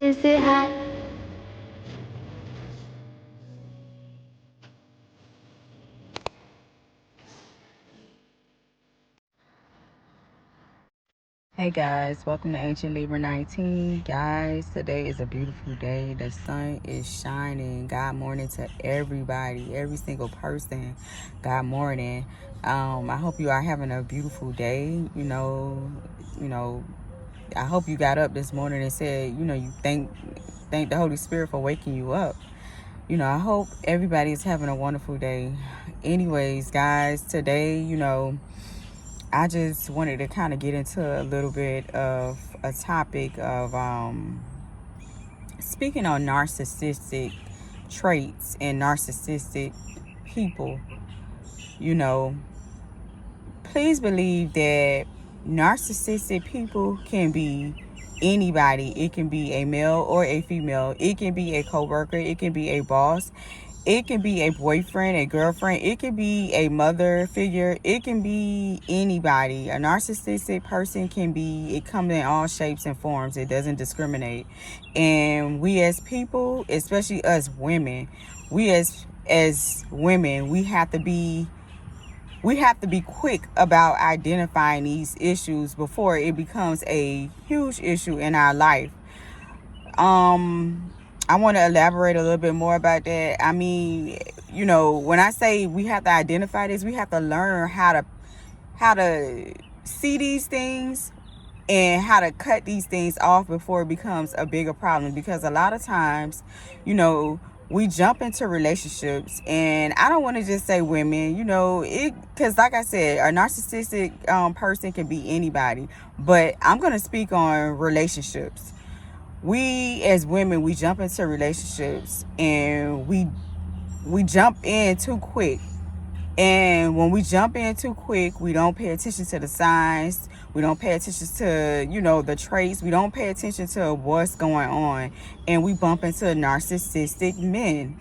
Is it hot? Hey guys, welcome to Ancient Libra 19. Guys, today is a beautiful day. The sun is shining. God morning to everybody, every single person. God morning. I hope you are having a beautiful day. I hope you got up this morning and said, you thank the Holy Spirit for waking you up. I hope everybody is having a wonderful day. Anyways, guys, today, I just wanted to kind of get into a little bit of a topic of speaking on narcissistic traits and narcissistic people. You know, please believe that narcissistic people can be anybody. It can be a male or a female. It can be a coworker. It can be a boss. It can be a boyfriend, a girlfriend. It can be a mother figure. It can be anybody. A narcissistic person it comes in all shapes and forms. It doesn't discriminate. And we as people, especially us women, we as women, we have to be quick about identifying these issues before it becomes a huge issue in our life. I want to elaborate a little bit more about that. I mean, when I say we have to identify this, we have to learn how to see these things and how to cut these things off before it becomes a bigger problem. Because a lot of times, we jump into relationships, and I don't want to just say women, because like I said, a narcissistic person can be anybody, but I'm going to speak on relationships. We as women, we jump into relationships and we jump in too quick. And when we jump in too quick, we don't pay attention to the signs. We don't pay attention to, the traits. We don't pay attention to what's going on. And we bump into narcissistic men.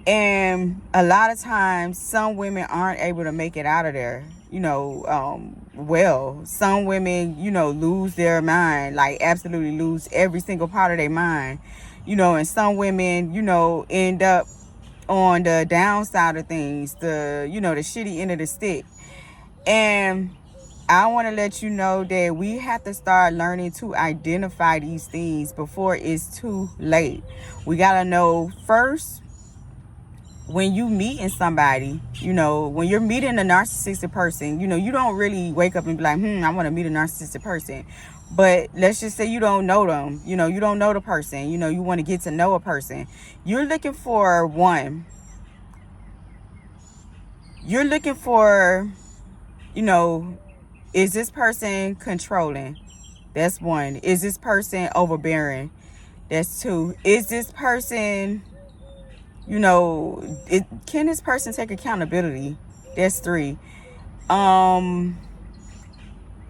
And a lot of times, some women aren't able to make it out of there, well. Some women, lose their mind, like absolutely lose every single part of their mind, and some women, end up on the downside of things, the shitty end of the stick. And I want to let you know that we have to start learning to identify these things before it's too late. We got to know first, when you meeting somebody, when you're meeting a narcissistic person, you don't really wake up and be like, I want to meet a narcissistic person. But let's just say you don't know them, you don't know the person, you want to get to know a person. You're looking for one. You're looking for, is this person controlling? That's one. Is this person overbearing? That's two. Is this person, can this person take accountability? That's three.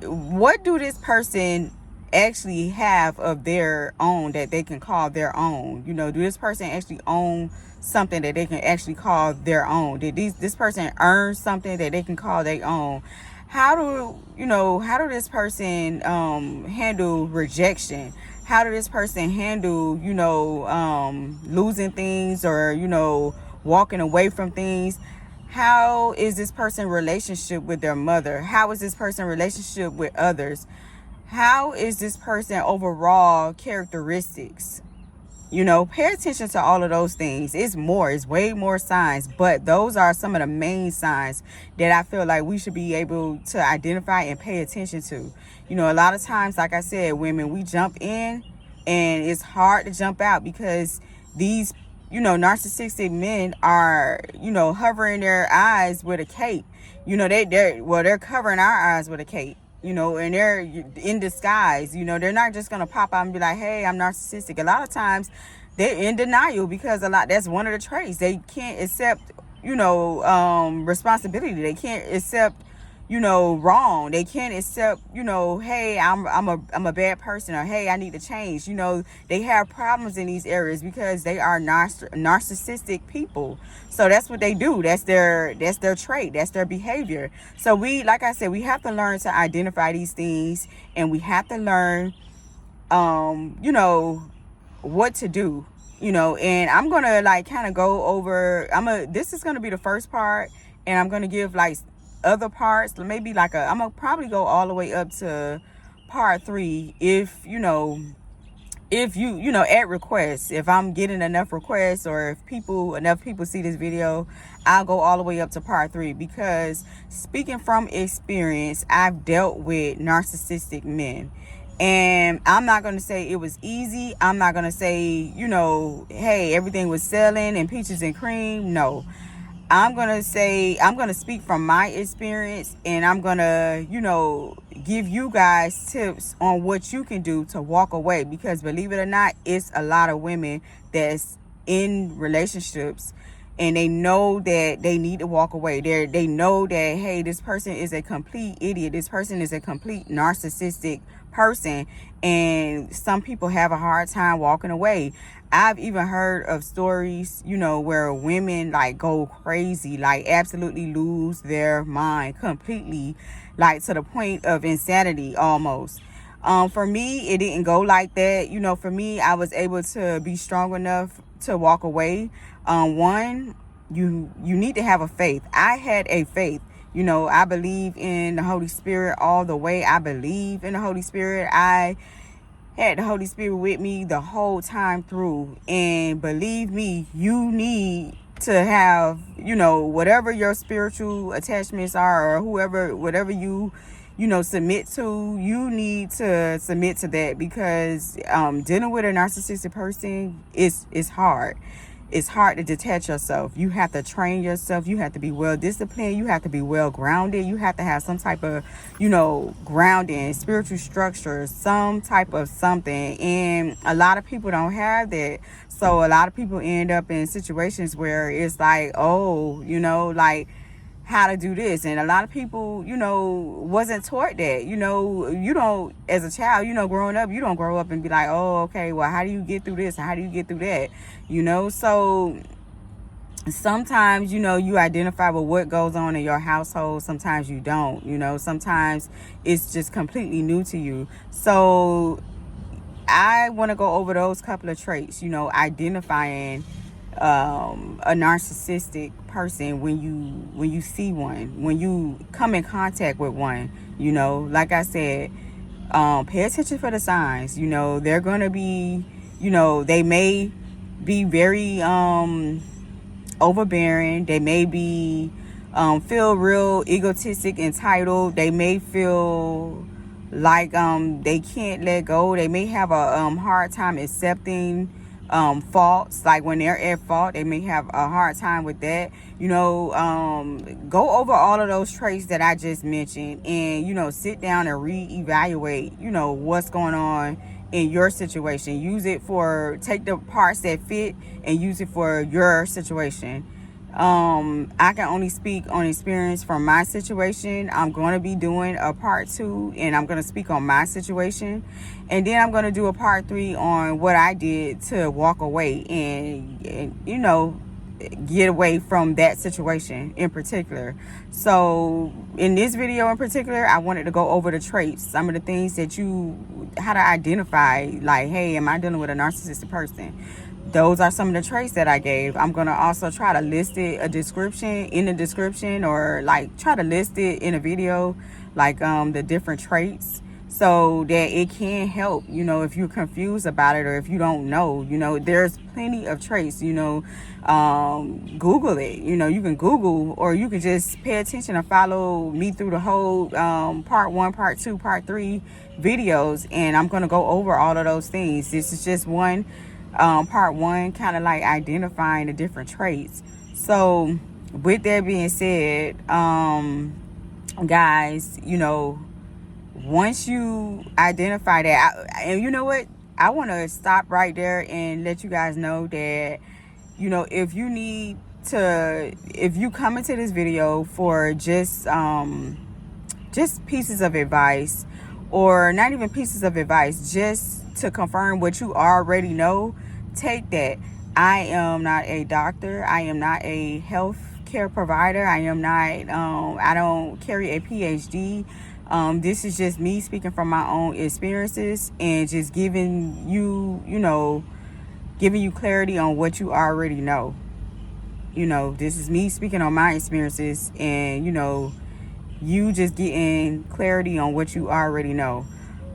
What do this person actually have of their own that they can call their own? Do this person actually own something that they can actually call their own? Did this person earn something that they can call their own? How do this person handle rejection? How do this person handle, losing things, or, walking away from things? How is this person relationship with their mother? How is this person relationship with others? How is this person overall characteristics? Pay attention to all of those things. It's way more signs, but those are some of the main signs that I feel like we should be able to identify and pay attention to. A lot of times, like I said, women, we jump in and it's hard to jump out because these, narcissistic men are, hovering their eyes with a cape. They're covering our eyes with a cape. And they're in disguise. They're not just going to pop out and be like, hey, I'm narcissistic. A lot of times they're in denial because that's one of the traits. They can't accept, responsibility. They can't accept, wrong. They can't accept, hey, I'm a bad person, or hey, I need to change. They have problems in these areas because they are narcissistic people. So that's what they do. That's their trait. That's their behavior. So like I said, we have to learn to identify these things, and we have to learn, what to do, you know. And I'm gonna like kind of go over, this is gonna be the first part, and I'm gonna give like other parts, maybe like I'm gonna probably go all the way up to part 3, if you know, if you know, at request, if I'm getting enough requests, or if enough people see this video, I'll go all the way up to part 3. Because speaking from experience, I've dealt with narcissistic men, and I'm not going to say it was easy. I'm not going to say, you know, hey, everything was selling and peaches and cream. No, I'm going to speak from my experience, and I'm going to, you know, give you guys tips on what you can do to walk away. Because believe it or not, it's a lot of women that's in relationships and they know that they need to walk away. They know that, hey, this person is a complete idiot. This person is a complete narcissistic person. And some people have a hard time walking away. I've even heard of stories, you know, where women like go crazy, like absolutely lose their mind completely, like to the point of insanity almost. For me, it didn't go like that. You know, for me, I was able to be strong enough to walk away. One, you need to have a faith. I had a faith. You know, I believe in the Holy Spirit all the way. I believe in the Holy Spirit. I had the Holy Spirit with me the whole time through. And believe me, you need to have, you know, whatever your spiritual attachments are, or whatever you know, submit to, you need to submit to that. Because dealing with a narcissistic person is hard. It's hard to detach yourself. You have to train yourself. You have to be well disciplined. You have to be well grounded. You have to have some type of, you know, grounding, spiritual structure, some type of something. And a lot of people don't have that. So a lot of people end up in situations where it's like, oh, you know, like how to do this. And a lot of people, you know, wasn't taught that. You know, you don't, as a child, you know, growing up, you don't grow up and be like, oh, okay, well, how do you get through this? How do you get through that? You know, so sometimes, you know, you identify with what goes on in your household. Sometimes you don't, you know, sometimes it's just completely new to you. So I want to go over those couple of traits, you know, identifying a narcissistic person when you see one, when you come in contact with one. You know, like I said, pay attention for the signs. You know, they're gonna be, you know, they may be very overbearing. They may be feel real egotistic, entitled. They may feel like they can't let go. They may have a hard time accepting faults. Like when they're at fault, they may have a hard time with that. You know, go over all of those traits that I just mentioned, and, you know, sit down and reevaluate, you know, what's going on in your situation. Take the parts that fit and use it for your situation. I can only speak on experience from my situation. I'm going to be doing a part 2, and I'm going to speak on my situation, and then I'm going to do a part 3 on what I did to walk away and you know, get away from that situation in particular. So in this video in particular, I wanted to go over the traits, some of the things that how to identify, like, hey, am I dealing with a narcissistic person? Those are some of the traits that I gave. I'm going to also try to list it in the description, or like try to list it in a video, like the different traits, so that it can help, you know, if you're confused about it, or if you don't know, you know, there's plenty of traits, you know. Google it, you know, you can Google, or you can just pay attention and follow me through the whole part 1, part 2, part 3 videos, and I'm going to go over all of those things. This is just one part 1, kind of like identifying the different traits. So with that being said, guys, you know, once you identify that, and you know what, I want to stop right there and let you guys know that, you know, if you come into this video for just pieces of advice, or not even pieces of advice, just to confirm what you already know, take that. I am not a doctor. I am not a health care provider. I am not, I don't carry a PhD. This is just me speaking from my own experiences and just giving you, you know, giving you clarity on what you already know. You know, this is me speaking on my experiences, and, you know, you just getting clarity on what you already know.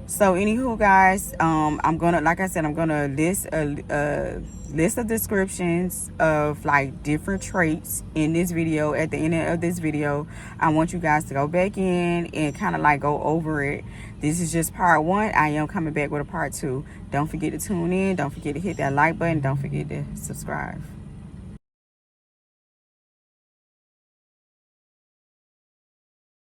So anywho, guys, I'm gonna, like I said, I'm gonna list a list of descriptions of like different traits in this video. At the end of this video, I want you guys to go back in and kind of like go over it. This is just part 1. I am coming back with a part 2. Don't forget to tune in. Don't forget to hit that like button. Don't forget to subscribe.